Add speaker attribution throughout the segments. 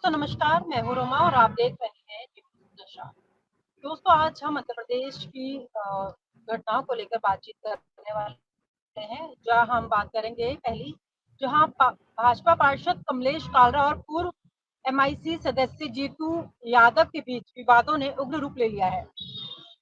Speaker 1: दोस्तों नमस्कार, मैं हूँ रोमा और आप देख रहे हैं न्यूज़ नशा। दोस्तों आज हम मध्य प्रदेश की घटनाओं को लेकर बातचीत करने वाले हैं, जहाँ हम बात करेंगे पहली, जहाँ भाजपा पार्षद कमलेश कालरा और पूर्व एमआईसी सदस्य जीतू यादव के बीच विवादों ने उग्र रूप ले लिया है।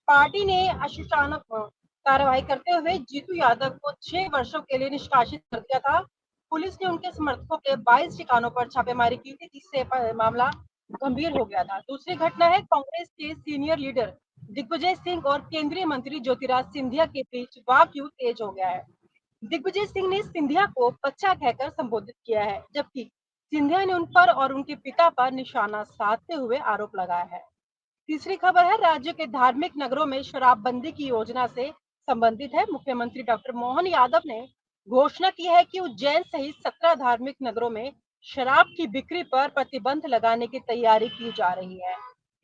Speaker 1: पार्टी ने अनुशासनात्मक कार्रवाई करते हुए जीतू यादव को 6 वर्षों के लिए निष्कासित कर दिया था। पुलिस ने उनके समर्थकों के 22 ठिकानों पर छापेमारी की थी, जिससे मामला गंभीर हो गया था। दूसरी घटना है कांग्रेस के सीनियर लीडर दिग्विजय सिंह और केंद्रीय मंत्री ज्योतिराज सिंधिया के बीच वाक युद्ध तेज हो गया है। दिग्विजय सिंह ने सिंधिया को बच्चा कहकर संबोधित किया है, जबकि सिंधिया ने उन पर और उनके पिता पर निशाना साधते हुए आरोप लगाया है। तीसरी खबर है राज्य के धार्मिक नगरों में शराबबंदी की योजना से संबंधित है। मुख्यमंत्री डॉक्टर मोहन यादव ने घोषणा की है कि उज्जैन सहित 17 धार्मिक नगरों में शराब की बिक्री पर प्रतिबंध लगाने की तैयारी की जा रही है।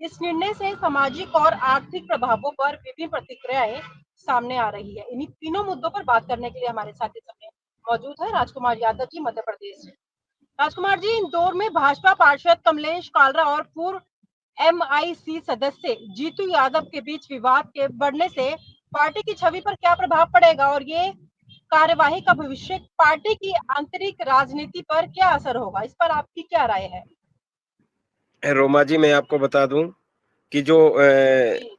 Speaker 1: इस निर्णय से सामाजिक और आर्थिक प्रभावों पर विभिन्न प्रतिक्रियाएं सामने आ रही है। इन्हीं तीनों मुद्दों पर बात करने के लिए हमारे साथ इस समय मौजूद है राजकुमार यादव जी, मध्य प्रदेश से। राजकुमार जी, इंदौर में भाजपा पार्षद कमलेश कालरा और पूर्व एमआईसी सदस्य जीतू यादव के बीच विवाद के बढ़ने से पार्टी की छवि पर क्या प्रभाव पड़ेगा और ये कार्यवाही का भविष्य पार्टी की आंतरिक राजनीति पर क्या असर होगा, इस पर आपकी क्या राय है?
Speaker 2: रोमा जी, मैं आपको बता दूं कि जो
Speaker 1: जी।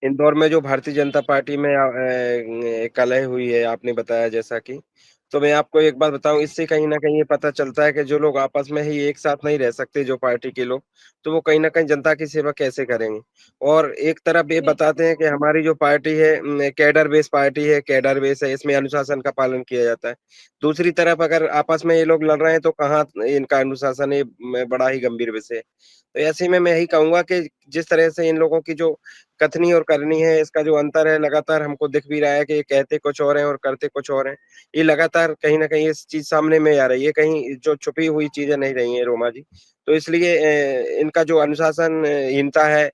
Speaker 2: इंदौर में जो भारतीय जनता पार्टी में कलह हुई है, आपने बताया जैसा कि, तो मैं आपको एक बात बताऊं, इससे कहीं ना कहीं ये पता चलता है कि जो लोग आपस में ही एक साथ नहीं रह सकते, जो पार्टी के लोग, तो वो कहीं ना कहीं जनता की सेवा कैसे करेंगे। और एक तरफ ये
Speaker 1: जी।
Speaker 2: बताते हैं कि हमारी जो पार्टी है कैडर बेस पार्टी है, कैडर बेस है, इसमें अनुशासन का पालन किया जाता है। दूसरी तरफ अगर आपस में ये लोग लड़ रहे हैं तो कहाँ इनका अनुशासन है, बड़ा ही गंभीर विषय है। तो ऐसे में मैं यही कहूंगा कि जिस तरह से इन लोगों की जो कथनी और करनी है, इसका जो अंतर है लगातार हमको दिख भी रहा है कि ये कहते कुछ और हैं और करते कुछ और हैं। ये लगातार कहीं ना कहीं इस चीज सामने में आ रही है, कहीं जो छुपी हुई चीजें नहीं रही हैं, रोमा जी। तो इसलिए इनका जो अनुशासनहीनता है,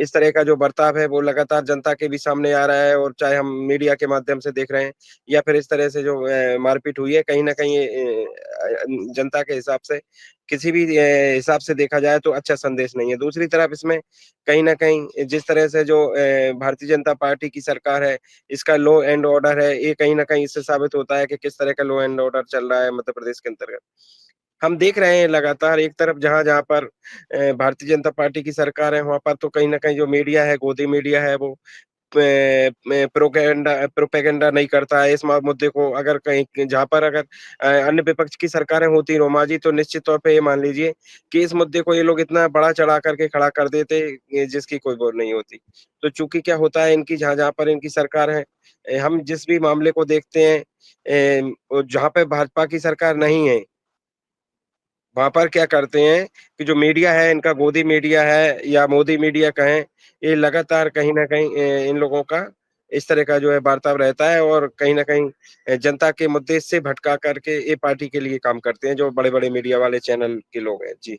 Speaker 2: इस तरह का जो बर्ताव है, वो लगातार जनता के भी सामने आ रहा है। और चाहे हम मीडिया के माध्यम से देख रहे हैं या फिर इस तरह से जो मारपीट हुई है, कहीं ना कहीं जनता के हिसाब से, किसी भी हिसाब से देखा जाए तो अच्छा संदेश नहीं है। दूसरी तरफ इसमें कहीं न कहीं जिस तरह से जो भारतीय जनता पार्टी की सरकार है, इसका लॉ एंड ऑर्डर है, ये कहीं न कहीं इससे साबित होता है कि किस तरह का लॉ एंड ऑर्डर चल रहा है मध्य प्रदेश के अंतर्गत। हम देख रहे हैं लगातार एक तरफ जहाँ-जहाँ पर भारतीय जनता पार्टी की सरकार है, वहाँ पर तो कहीं न कहीं जो मीडिया है, गोदी मीडिया है, वो प्रोपेगेंडा नहीं करता है इस मुद्दे को। अगर कहीं जहाँ पर अगर अन्य विपक्ष की सरकारें होती रोमा जी, तो निश्चित तौर पे ये मान लीजिए कि इस मुद्दे को ये लोग इतना बड़ा चढ़ा करके खड़ा कर देते, जिसकी कोई वो नहीं होती। तो चूंकि क्या होता है, इनकी जहाँ जहाँ पर इनकी सरकार है, हम जिस भी मामले को देखते हैं, जहाँ पे भाजपा की सरकार नहीं है, वहां पर क्या करते हैं कि जो मीडिया है, इनका गोदी मीडिया है या मोदी मीडिया कहें, ये लगातार कहीं ना कहीं इन लोगों का इस तरह का जो है बर्ताव रहता है। और कहीं ना कहीं जनता के मुद्दे से भटका करके ये पार्टी के लिए काम करते हैं, जो बड़े बड़े मीडिया वाले चैनल के लोग हैं जी।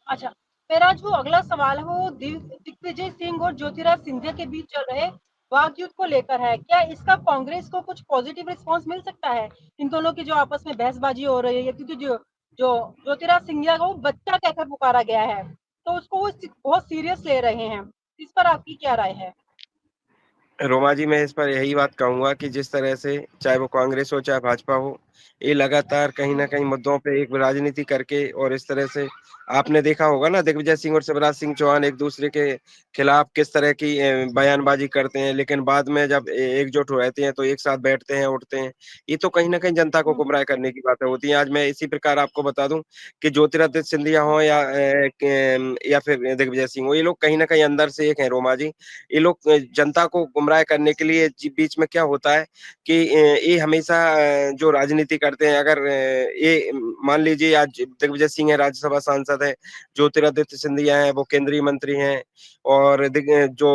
Speaker 1: अच्छा, मेरा जो अगला सवाल है वो दिग्विजय सिंह और ज्योतिराज सिंधिया के बीच चल रहे वाक युद्ध को लेकर है। क्या इसका कांग्रेस को कुछ पॉजिटिव रिस्पांस मिल सकता है, इन दोनों की जो आपस में बहसबाजी हो रही है? क्योंकि जो जो ज्योतिराज सिंधिया को बच्चा कहकर पुकारा गया है, तो उसको वो बहुत सीरियस ले रहे हैं। इस पर आपकी क्या राय है?
Speaker 2: रोमा जी, मैं इस पर यही बात कहूंगा कि जिस तरह से चाहे वो कांग्रेस हो चाहे भाजपा हो, ये लगातार कहीं ना कहीं मुद्दों पे एक राजनीति करके, और इस तरह से आपने देखा होगा ना, दिग्विजय सिंह और शिवराज सिंह चौहान एक दूसरे के खिलाफ किस तरह की बयानबाजी करते हैं, लेकिन बाद में जब एकजुट हो रहते हैं तो एक साथ बैठते हैं, उठते हैं। ये तो कहीं ना कहीं जनता को गुमराह करने की बातें होती हैं। आज मैं इसी प्रकार आपको बता दूं कि ज्योतिरादित्य सिंधिया हो या फिर दिग्विजय सिंह हो, ये लोग कहीं ना कहीं अंदर से एक है रोमा जी। ये लोग जनता को गुमराह करने के लिए बीच में क्या होता है कि ये हमेशा जो राजनीति करते हैं, अगर ये मान लीजिए आज दिग्विजय सिंह है, राज्यसभा सांसद है, ज्योतिरादित्य सिंधिया है, वो केंद्रीय मंत्री हैं, और जो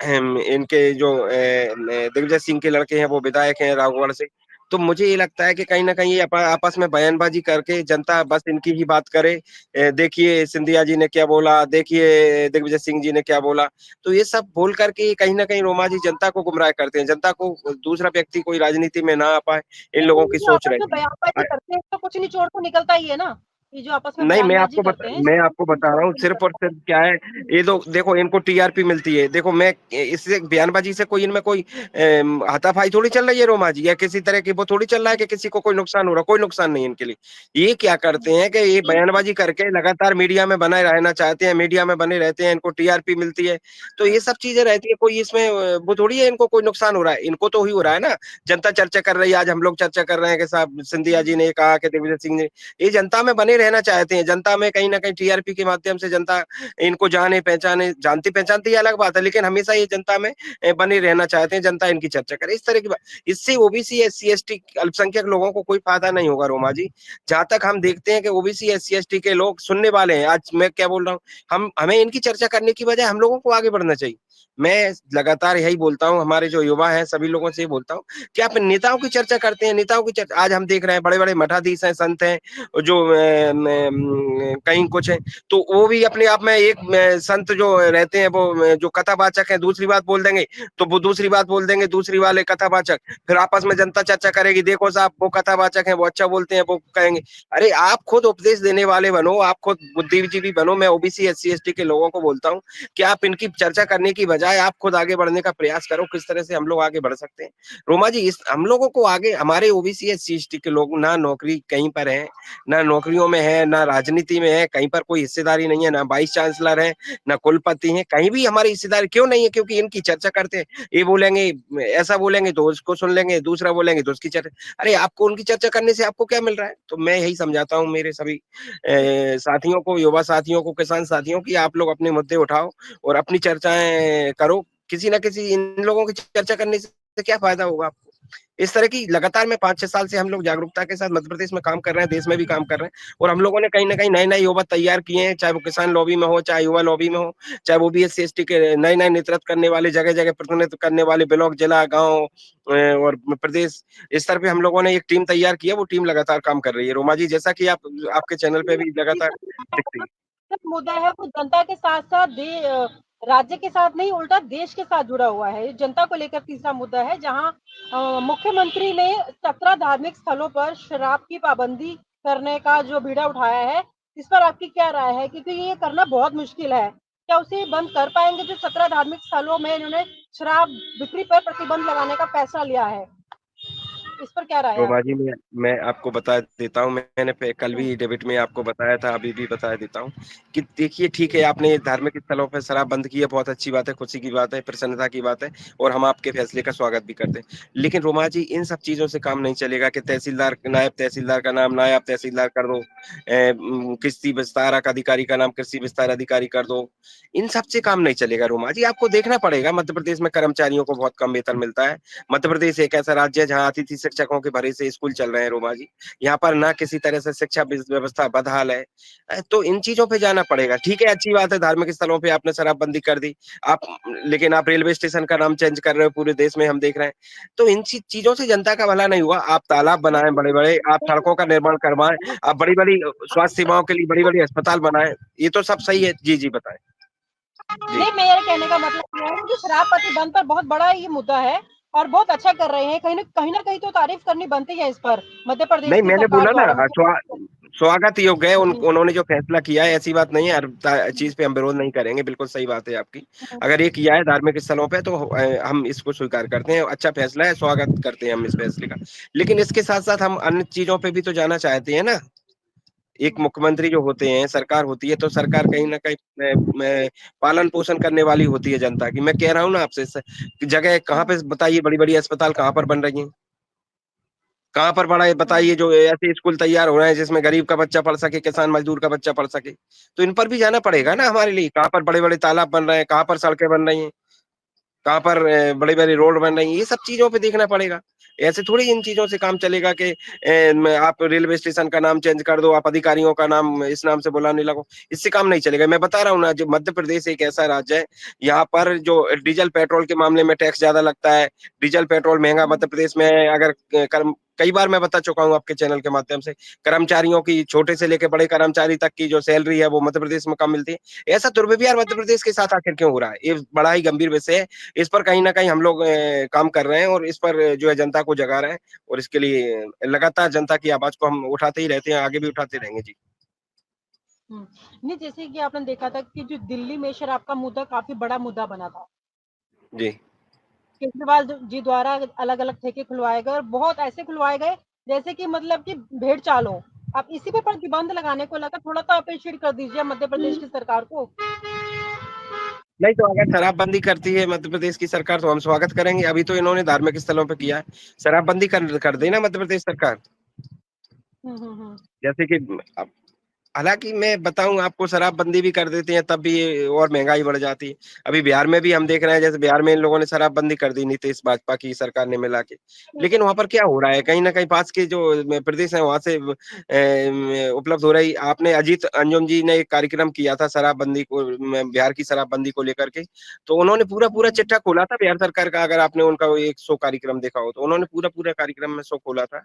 Speaker 2: इनके जो दिग्विजय सिंह के लड़के हैं वो विधायक हैं राघवगढ़ से। तो मुझे ये लगता है कि कहीं ना कहीं ये आपस में बयानबाजी करके जनता बस इनकी ही बात करे, देखिए सिंधिया जी ने क्या बोला, देखिए दिग्विजय सिंह जी ने क्या बोला। तो ये सब बोल करके कहीं ना कहीं रोमा जी जनता को गुमराह करते हैं, जनता को दूसरा व्यक्ति कोई राजनीति में ना आ पाए, इन लोगों
Speaker 1: लेकिन
Speaker 2: की
Speaker 1: जो
Speaker 2: सोच
Speaker 1: आपस में
Speaker 2: रहती
Speaker 1: बयानबाजी
Speaker 2: है।
Speaker 1: करते हैं तो कुछ निचोड़ तो निकलता ही है ना। ये जो आपस में
Speaker 2: नहीं,
Speaker 1: बयानबाज़ी करते हैं,
Speaker 2: मैं आपको बता रहा हूँ सिर्फ़ और सिर्फ़ क्या है, ये तो देखो इनको टीआरपी मिलती है। देखो मैं इससे बयानबाज़ी से कोई इनमें कोई हाथापाई थोड़ी चल रही है रोमा जी, या किसी तरह की वो थोड़ी चल रहा है कि किसी को कोई नुकसान हो रहा है, कोई नुकसान नहीं है इनके लिए। ये क्या करते हैं कि ये बयानबाज़ी करके लगातार मीडिया में बने रहना चाहते हैं, मीडिया में बने रहते हैं, इनको टीआरपी मिलती है। तो ये सब चीज़ें रहती है, कोई इसमें वो थोड़ी है इनको कोई नुकसान हो रहा है, इनको तो ही हो रहा है ना। जनता चर्चा कर रही है, आज हम लोग चर्चा कर रहे हैं कि साहब सिंधिया जी ने कहा कि दिग्विजय सिंह ने ये जनता में बने रहना चाहते हैं, जनता में कहीं न कहीं टीआरपी के माध्यम से जनता इनको जाने-पहचाने, जानती-पहचानती ये अलग बात है, लेकिन हमेशा ये जनता में बने रहना चाहते हैं, जनता इनकी चर्चा करे, इस तरह की बात। इससे ओबीसी, एससी-एसटी अल्पसंख्यक लोगों को कोई फायदा नहीं होगा रोमा जी। जहाँ तक हम देखते हैं कि ओबीसी, एससी-एसटी के लोग सुनने वाले हैं, आज मैं क्या बोल रहा हूँ, हम हमें इनकी चर्चा करने की बजाय हम लोगों को आगे बढ़ना चाहिए। मैं लगातार यही बोलता हूँ, हमारे जो युवा हैं, सभी लोगों से ये बोलता हूँ कि आप नेताओं की चर्चा करते हैं, नेताओं की चर्चा आज हम देख रहे हैं, बड़े-बड़े मठाधीश हैं, संत हैं, जो कहीं कुछ है, तो वो भी अपने आप में एक संत जो रहते हैं वो जो कथावाचक है, दूसरी बात बोल देंगे, तो वो दूसरी बात बोल देंगे, दूसरी वाले कथावाचक, फिर आपस में जनता चर्चा करेगी, देखो साहब वो कथावाचक हैं, वो अच्छा बोलते हैं, वो कहेंगे। अरे आप खुद उपदेश देने वाले बनो, आप खुद बुद्धिजीवी बनो। मैं ओबीसी, एससी-एसटी के लोगों को बोलता हूँ कि आप इनकी चर्चा करने की बजाय आप खुद आगे बढ़ने का प्रयास करो, किस तरह से हम लोग आगे बढ़ सकते हैं। रोमा जी, इस हम लोगों को आगे हमारे ओबीसी, एससी-एसटी के लोग ना नौकरी कहीं पर है, ना नौकरियों में है, ना राजनीति में है, कहीं पर कोई हिस्सेदारी नहीं है, ना वाइस चांसलर है, ना कुलपति हैं, कहीं भी हमारी हिस्सेदारी क्यों नहीं है? क्योंकि इनकी चर्चा करते हैं। ये बोलेंगे, ऐसा बोलेंगे तो उसको सुन लेंगे, दूसरा बोलेंगे तो उसकी चर्चा। अरे आपको उनकी चर्चा करने से आपको क्या मिल रहा है? तो मैं यही समझाता हूँ मेरे सभी साथियों को, युवा साथियों को, किसान साथियों की आप लोग अपने मुद्दे उठाओ और अपनी चर्चाएँ करो। किसी न किसी इन लोगों की चर्चा करने से क्या फ़ायदा होगा आपको? इस तरह की लगातार में 5-6 साल से हम लोग जागरूकता के साथ मध्य प्रदेश में काम कर रहे हैं, देश में भी काम कर रहे हैं और हम लोगों ने कहीं न कहीं नए-नए युवा तैयार किए हैं, चाहे वो किसान लॉबी में हो, चाहे युवा लॉबी में हो, चाहे वो भी एससी-एसटी के नए-नए नेतृत्व करने वाले, जगह-जगह प्रतिनिधित्व करने वाले ब्लॉक, जिला, गाँव और प्रदेश स्तर पे हम लोगों ने एक टीम तैयार की है, वो टीम लगातार काम कर रही है। रोमा जी, जैसा कि आप आपके चैनल पे भी लगातार दिखती है।
Speaker 1: मुद्दा है वो जनता के साथ-साथ राज्य के साथ नहीं उल्टा देश के साथ जुड़ा हुआ है। जनता को लेकर तीसरा मुद्दा है जहाँ मुख्यमंत्री ने 17 धार्मिक स्थलों पर शराब की पाबंदी करने का जो बीड़ा उठाया है, इस पर आपकी क्या राय है? क्योंकि ये करना बहुत मुश्किल है। क्या उसे बंद कर पाएँगे जो 17 धार्मिक स्थलों में इन्होंने शराब बिक्री पर प्रतिबंध लगाने का फैसला लिया है? इस पर क्या राय है
Speaker 2: रोमा
Speaker 1: आपकी?
Speaker 2: जी, मैं आपको बता देता हूँ, मैंने कल
Speaker 1: हुँ,
Speaker 2: भी डिबेट में आपको बताया था, अभी भी बता देता हूँ कि देखिए ठीक है, आपने धार्मिक स्थलों पे शराब बंद की है, बहुत अच्छी बात है, खुशी की बात है, प्रसन्नता की बात है और हम आपके फैसले का स्वागत भी करते हैं। लेकिन रोमा जी, इन सब चीज़ों से काम नहीं चलेगा कि नायब तहसीलदार का नाम नायब तहसीलदार कर दो, कृषि विस्तारक अधिकारी का नाम कृषि विस्तार अधिकारी कर दो। इन सब से काम नहीं चलेगा रोमा जी, आपको देखना पड़ेगा मध्य प्रदेश में कर्मचारियों को बहुत कम वेतन मिलता है। मध्य प्रदेश एक ऐसा राज्य है जहाँ अतिथि शिक्षकों के भरे से स्कूल चल रहे हैं रोमा जी। यहाँ पर ना किसी तरह से शिक्षा व्यवस्था बदहाल है। तो इन चीज़ों पे जाना पड़ेगा। ठीक है, अच्छी बात है धार्मिक स्थलों पे आपने शराबबंदी कर दी। आप लेकिन आप रेलवे स्टेशन का नाम चेंज कर रहे हो पूरे देश में हम देख रहे हैं। तो इन चीज़ों से जनता का भला नहीं हुआ। आप तालाब बनाएँ बड़े-बड़े, आप सड़कों का निर्माण करवाएँ, आप बड़ी-बड़ी स्वास्थ्य सेवाओं के लिए बड़ी-बड़ी अस्पताल बनाएँ। ये तो सब सही है। जी, जी बताएँ। जी।
Speaker 1: नहीं, मेरे कहने का मतलब ये है कि शराब प्रतिबंध पर बहुत बड़ा ये मुद्दा है और बहुत अच्छा कर रहे हैं। कहीं न कहीं तो तारीफ़ करनी बनती है इस पर, मध्य प्रदेश
Speaker 2: नहीं,
Speaker 1: की
Speaker 2: मैंने
Speaker 1: सरकार
Speaker 2: बोला ना
Speaker 1: द्वारा
Speaker 2: स्वागत योग्य है,
Speaker 1: हुँ,
Speaker 2: उन्होंने जो फैसला किया है ऐसी बात नहीं है, हर चीज़ पे हम विरोध नहीं करेंगे, बिल्कुल सही बात है आपकी।
Speaker 1: हुँ।
Speaker 2: अगर ये किया है धार्मिक स्थलों पे तो हम इसको स्वीकार करते हैं, अच्छा फैसला है, स्वागत करते हैं हम इस फैसले का। लेकिन इसके साथ-साथ हम अन्य चीज़ों पे भी तो जाना चाहते हैं ना। एक मुख्यमंत्री जो होते हैं, सरकार होती है, तो सरकार कहीं न कहीं पालन-पोषण करने वाली होती है जनता की। मैं कह रहा हूँ ना आपसे जगह कहाँ पे बताइए बड़ी-बड़ी अस्पताल कहाँ पर बन रही हैं? कहाँ पर पढ़ा है
Speaker 1: हुँ,
Speaker 2: बताइए जो ऐसे स्कूल तैयार हो रहे हैं जिसमें गरीब का बच्चा पढ़ सके, किसान मज़दूर का बच्चा पढ़ सके। तो इन पर भी जाना पड़ेगा ना हमारे लिए, कहाँ पर बड़े-बड़े तालाब बन रहे हैं, कहाँ पर सड़कें बन रही हैं, कहाँ पर बड़ी-बड़ी रोड बन रही हैं, ये सब चीज़ों पे देखना पड़ेगा। ऐसे थोड़ी इन चीज़ों से काम चलेगा कि आप रेलवे स्टेशन का नाम चेंज कर दो, आप अधिकारियों का नाम इस नाम से बुलाने लगो, इससे काम नहीं चलेगा। मैं बता रहा हूँ ना, जो मध्य प्रदेश एक ऐसा राज्य है, यहाँ पर जो डीज़ल, पेट्रोल के मामले में टैक्स ज़्यादा लगता है, डीज़ल, पेट्रोल महँगा
Speaker 1: हुँ,
Speaker 2: मध्य प्रदेश में है, अगर कर्म कई बार मैं बता चुका हूँ आपके चैनल के माध्यम से, कर्मचारियों की छोटे से लेके बड़े कर्मचारी तक की जो सैलरी है, वो मध्य प्रदेश में कम मिलती है। ऐसा दुर्व्यवहार मध्य प्रदेश के साथ आखिर क्यों हो रहा है? ये बड़ा ही गंभीर विषय है। इस पर कहीं न कहीं हम लोग काम कर रहे हैं और इस पर जो है जनता को जगा रहे हैं और इसके लिए लगातार जनता की आवाज़ को हम उठाते ही रहते हैं, आगे भी उठाते रहेंगे। जी।
Speaker 1: हुँ। नहीं, जैसे कि आपने देखा था कि जो दिल्ली में शराब का मुद्दा काफ़ी बड़ा मुद्दा बना था।
Speaker 2: जी।
Speaker 1: केजरीवाल जी द्वारा अलग-अलग ठेके खुलवाए गए और बहुत ऐसे खुलवाए गए जैसे कि मतलब कि भेड़-चाल हो। आप इसी पे प्रतिबंध लगाने को लगा थोड़ा तो अप्रिशिएट कर दीजिए मध्य प्रदेश की सरकार को।
Speaker 2: नहीं तो अगर शराबबंदी करती है मध्य प्रदेश की सरकार तो हम स्वागत करेंगे। अभी तो इन्होंने धार्मिक स्थलों पे किया है। शराबबंदी कर दे
Speaker 1: हुँ,
Speaker 2: ना मध्य प्रदेश सरकार।
Speaker 1: हुँ, हुँ, हुँ।
Speaker 2: जैसे कि अब हालाँकि मैं बताऊँ आपको शराबबंदी भी कर देते हैं तब भी ये और महँगाई बढ़ जाती है। अभी बिहार में भी हम देख रहे हैं जैसे बिहार में इन लोगों ने शराबबंदी कर दी नीतीश भाजपा की सरकार ने मिला के। लेकिन वहाँ पर क्या हो रहा है कहीं न कहीं पास के जो प्रदेश हैं वहाँ से उपलब्ध हो रही आपने अजीत अंजुम जी ने एक कार्यक्रम किया था शराबबंदी को बिहार की शराबबंदी को लेकर के। तो उन्होंने पूरा-पूरा
Speaker 1: हुँ,
Speaker 2: चिट्ठा खोला था बिहार सरकार का अगर आपने उनका वो एक शो कार्यक्रम देखा हो तो। उन्होंने पूरा-पूरा कार्यक्रम में शो खोला था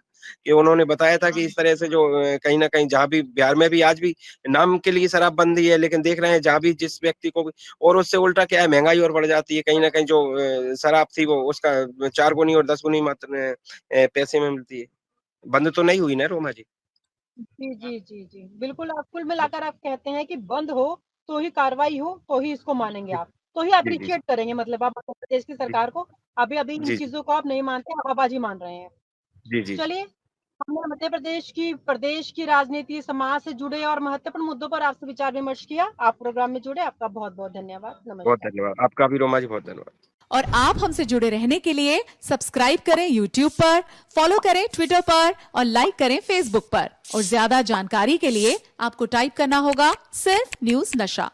Speaker 2: कि उन्होंने बताया था कि इस तरह से जो कहीं न कहीं जहाँ भी बिहार में भी आज भी नाम के लिए शराबबंदी है, लेकिन देख रहे हैं जहाँ भी जिस व्यक्ति को भी और उससे उल्टा क्या है महँगाई और बढ़ जाती है। कहीं न कहीं जो शराब थी वो उसका 4 गुनी और 10 गुनी मात्रा में पैसे में मिलती है। बंद तो नहीं हुई ना रोमा जी?
Speaker 1: जी, जी, जी, जी। बिल्कुल, आप कुल मिलाकर आप कहते हैं कि बंद हो, तो ही कार्रवाई हो, तो ही इसको मानेंगे
Speaker 2: जी,
Speaker 1: आप। तो ही
Speaker 2: जी, जी,
Speaker 1: एप्रिशिएट करेंगे मतलब आप मध्य प्रदेश की
Speaker 2: जी,
Speaker 1: सरकार को। अभी-अभी इन
Speaker 2: जी, जी,
Speaker 1: चीज़ों को आप नहीं मानते, हवाबाज़ी मान रहे हैं।
Speaker 2: जी, जी, जी।
Speaker 1: चलिए, हमने मध्य प्रदेश की राजनीति, समाज से जुड़े और महत्वपूर्ण मुद्दों पर आपसे विचार-विमर्श किया। आप प्रोग्राम में जुड़े, आपका बहुत-बहुत धन्यवाद।
Speaker 2: बहुत
Speaker 1: नमस्कार।
Speaker 2: धन्यवाद। आपका भी रोमा जी बहुत धन्यवाद।
Speaker 3: और आप हमसे जुड़े रहने के लिए सब्सक्राइब करें YouTube पर, फॉलो करें ट्विटर पर और लाइक करें फेसबुक पर। और ज्यादा जानकारी के लिए आपको टाइप करना होगा सिर्फ न्यूज नशा।